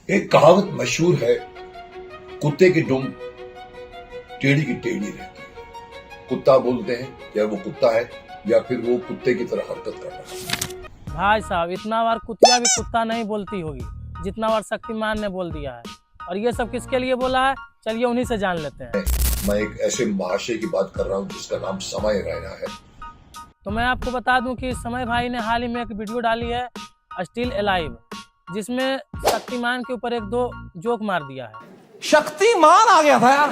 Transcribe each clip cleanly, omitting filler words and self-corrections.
एक कहावत मशहूर है, कुत्ते की दुम टेढ़ी की टेढ़ी रहती है। कुत्ता बोलते हैं क्या वो कुत्ता है या फिर वो कुत्ते की तरह हरकत कर रहा है। भाई साहब, इतना बार कुतिया भी कुत्ता नहीं बोलती होगी जितना बार शक्तिमान ने बोल दिया है। और ये सब किसके लिए बोला है, चलिए उन्हीं से जान लेते हैं। मैं एक ऐसे महाशय की बात कर रहा हूँ जिसका नाम समय रैना है। तो मैं आपको बता दूं कि समय भाई ने हाल ही में एक वीडियो डाली है स्टिल अलाइव, जिसमें शक्तिमान के ऊपर एक दो जोक मार दिया है। शक्तिमान आ गया था यार।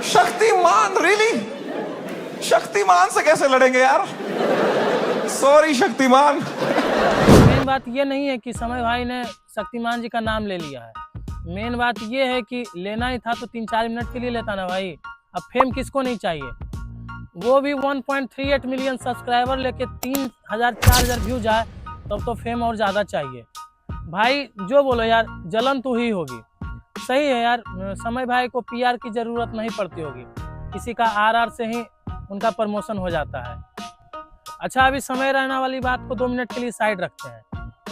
शक्तिमान रियली? शक्तिमान से कैसे लड़ेंगे यार? सॉरी शक्तिमान। मेन बात ये नहीं है कि समय भाई ने शक्तिमान जी का नाम ले लिया है। मेन बात ये है कि लेना ही था तो 3-4 मिनट के लिए लेता ना भाई। अब फेम किसको नहीं चाहिए, वो भी 1.38 मिलियन सब्सक्राइबर लेके 3000-4000 व्यूज आए तब तो फेम और ज़्यादा चाहिए। भाई जो बोलो यार, जलन तो ही होगी। सही है यार, समय भाई को पीआर की ज़रूरत नहीं पड़ती होगी, किसी का आरआर से ही उनका प्रमोशन हो जाता है। अच्छा, अभी समय रहना वाली बात को 2 मिनट के लिए साइड रखते हैं।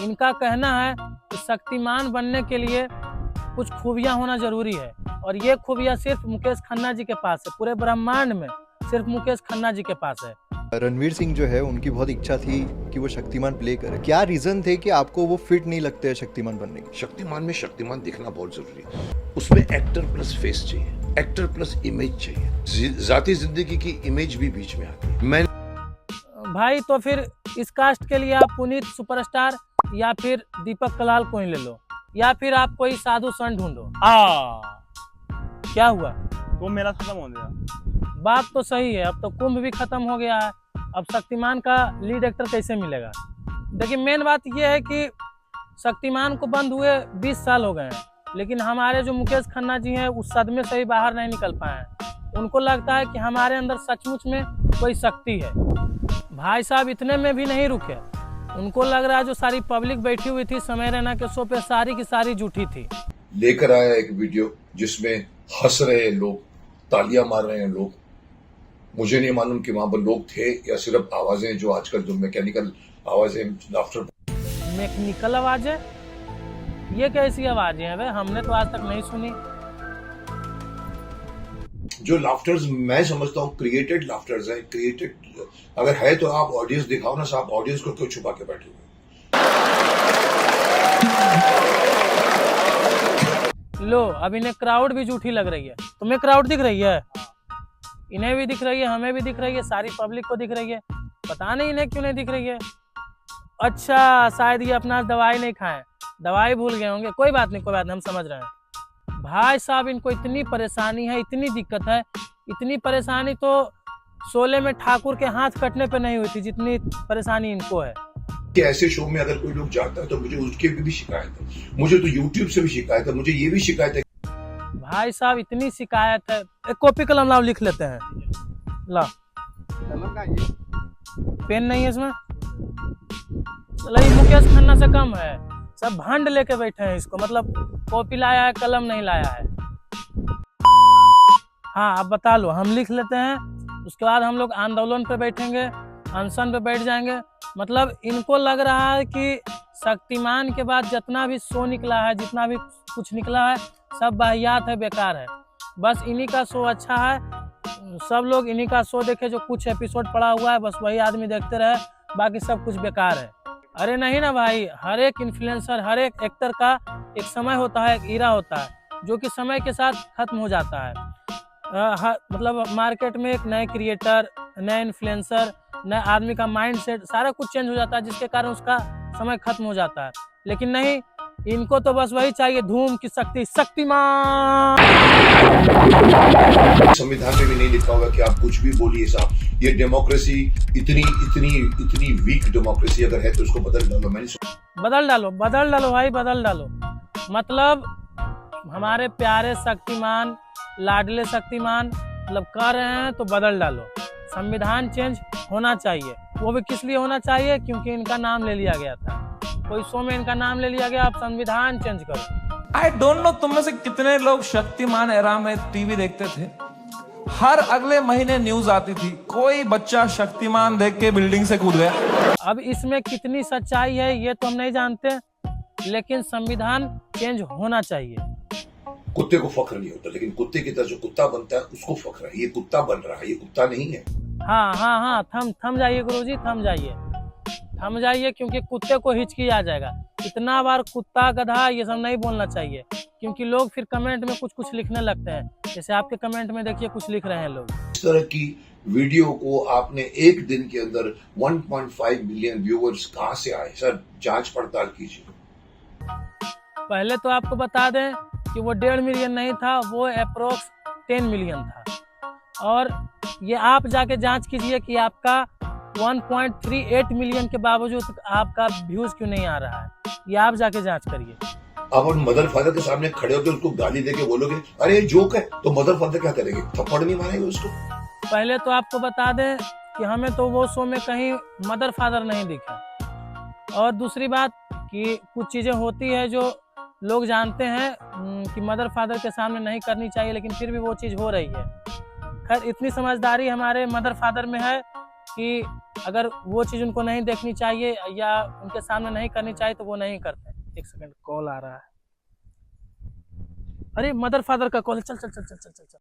इनका कहना है कि शक्तिमान बनने के लिए कुछ खूबियाँ होना जरूरी है, और ये खूबियाँ सिर्फ मुकेश खन्ना जी के पास है। पूरे ब्रह्मांड में सिर्फ मुकेश खन्ना जी के पास है। रणवीर सिंह जो है, उनकी बहुत इच्छा थी कि वो शक्तिमान प्ले करे। क्या रीजन थे कि आपको वो फिट नहीं लगते हैं शक्तिमान बनने के? शक्तिमान में शक्तिमान दिखना बहुत जरूरी है। उसमें एक्टर प्लस फेस चाहिए, एक्टर प्लस इमेज चाहिए। जाती जिंदगी की इमेज भी बीच में आती है। मैं भाई तो फिर इस कास्ट के लिए आप पुनीत सुपरस्टार या फिर दीपक कलाल को ही ले लो, या फिर आप कोई साधु सन ढूंढो। क्या हुआ? तो मेला खत्म हो गया। बात तो सही है, अब तो कुंभ भी खत्म हो गया है, अब शक्तिमान का लीड एक्टर कैसे मिलेगा? देखिए, मेन बात यह है कि शक्तिमान को बंद हुए 20 साल हो गए हैं, लेकिन हमारे जो मुकेश खन्ना जी हैं उस सदमे से ही बाहर नहीं निकल पाए हैं। उनको लगता है कि हमारे अंदर सचमुच में कोई शक्ति है। भाई साहब इतने में भी नहीं रुके, उनको लग रहा है जो सारी पब्लिक बैठी हुई थी समय रैना के शो पे, सारी की सारी झूठी थी। लेकर आया एक वीडियो जिसमें हंस रहे हैं लोग, तालियां मार रहे हैं लोग। मुझे नहीं मालूम कि वहां पर लोग थे या सिर्फ आवाजें, जो आजकल जो मैकेनिकल आवाजें, लाफ्टर। मैकेनिकल आवाजें? ये कैसी आवाजें हैं? हमने तो आज तक नहीं सुनी। जो लाफ्टर्स मैं समझता हूँ क्रिएटेड लाफ्टर्स है, क्रिएटेड। अगर है तो आप ऑडियंस दिखाओ ना साहब, ऑडियंस को क्यों छुपा के बैठे हुए? लो, अब इन्हें क्राउड भी झूठी लग रही है। तुम्हें क्राउड दिख रही है? इन्हें भी दिख रही है, हमें भी दिख रही है, सारी पब्लिक को दिख रही है। पता नहीं इन्हें क्यों नहीं दिख रही है। अच्छा, शायद ये अपना दवाई नहीं खाएं, दवाई भूल गए होंगे। कोई बात नहीं, कोई बात नहीं, हम समझ रहे हैं। भाई साहब इनको इतनी परेशानी है, इतनी दिक्कत है, इतनी परेशानी तो शोले में ठाकुर के हाथ कटने पे नहीं हुई थी जितनी परेशानी इनको है। कि ऐसे शो में अगर कोई लोग जाता है तो मुझे उसके भी शिकायत है, मुझे तो यूट्यूब से भी शिकायत है, मुझे ये भी शिकायत है। भाई साहब इतनी शिकायत है, एक कॉपी कलम लाओ, लिख लेते हैं। ला, पेन नहीं है इसमें? मुकेश खन्ना से कम है, सब भंड लेके बैठे हैं इसको। मतलब कॉपी लाया है, कलम नहीं लाया है। हाँ, अब बता लो, हम लिख लेते हैं, उसके बाद हम लोग आंदोलन पे बैठेंगे, अनशन पे बैठ जाएंगे। मतलब इनको लग रहा है कि शक्तिमान के बाद जितना भी शो निकला है, जितना भी कुछ निकला है, सब वाहियात है, बेकार है। बस इन्हीं का शो अच्छा है, सब लोग इन्हीं का शो देखे। जो कुछ एपिसोड पड़ा हुआ है बस वही आदमी देखते रहे, बाकी सब कुछ बेकार है। अरे नहीं ना भाई, हर एक इन्फ्लुएंसर, हर एक एक्टर का एक समय होता है, एक ईरा होता है, जो कि समय के साथ खत्म हो जाता है। मतलब मार्केट में एक नए क्रिएटर, नए इन्फ्लुएंसर, नए आदमी का माइंड सेट, सारा कुछ चेंज हो जाता है, जिसके कारण उसका समय खत्म हो जाता है। लेकिन नहीं, इनको तो बस वही चाहिए, धूम की शक्ति, शक्तिमान। संविधान में भी नहीं लिखा होगा कि आप कुछ भी बोलिए साहब। ये डेमोक्रेसी इतनी इतनी इतनी वीक डेमोक्रेसी अगर है तो उसको बदल डालो। बदल डालो, बदल डालो भाई, बदल डालो। मतलब हमारे प्यारे शक्तिमान, लाडले शक्तिमान मतलब कर रहे हैं तो बदल डालो। संविधान चेंज होना चाहिए। वो भी किस लिए होना चाहिए? क्योंकि इनका नाम ले लिया गया था, कोई शो में इनका नाम ले लिया गया। आप संविधान चेंज करो। आई डोंट नो तुम में से कितने लोग शक्तिमान एरा में टीवी देखते थे। हर अगले महीने न्यूज आती थी, कोई बच्चा शक्तिमान देख के बिल्डिंग से कूद गया। अब इसमें कितनी सच्चाई है ये तो हम नहीं जानते, लेकिन संविधान चेंज होना चाहिए। कुत्ते को फख्र नहीं होता, लेकिन कुत्ते की तरह जो कुत्ता बनता है उसको फख्र है। ये कुत्ता बन रहा है, ये कुत्ता नहीं है। हाँ हाँ हाँ, थम जाइए गुरुजी, थम जाइए, क्योंकि कुत्ते को हिचकी आ जाएगा। इतना बार कुत्ता गधा ये सब नहीं बोलना चाहिए, क्योंकि लोग फिर कमेंट में कुछ कुछ लिखने लगते हैं। जैसे आपके कमेंट में देखिए कुछ लिख रहे हैं लोग। इस तरह की वीडियो को आपने एक दिन के अंदर 1.5 मिलियन व्यूअर्स कहां से आए? सर जांच पड़ताल कीजिए। पहले तो आपको बता दें कि वो 1.5 मिलियन नहीं था, वो अप्रोक्स 10 मिलियन था। और ये आप जाके जांच कीजिए कि आपका 1.38 मिलियन के बावजूद आपका व्यूज क्यों नहीं आ रहा है। ये आप जाके जांच करिए। आप उन मदर फादर के सामने खड़े होकर उसको गाली देके बोलोगे अरे ये जोक है, तो मदर फादर क्या करेंगे? थप्पड़ नहीं मारेंगे उसको? पहले तो आपको बता दें कि हमें तो वो शो में कहीं मदर फादर नहीं दिखे। और दूसरी बात कि कुछ चीज़ें होती है जो लोग जानते हैं कि मदर फादर के सामने नहीं करनी चाहिए, लेकिन फिर भी वो चीज़ हो रही है। खैर इतनी समझदारी हमारे मदर फादर में है कि अगर वो चीज़ उनको नहीं देखनी चाहिए या उनके सामने नहीं करनी चाहिए तो वो नहीं करते। एक सेकंड, कॉल आ रहा है। अरे मदर फादर का कॉल है, चल चल चल चल चल चल।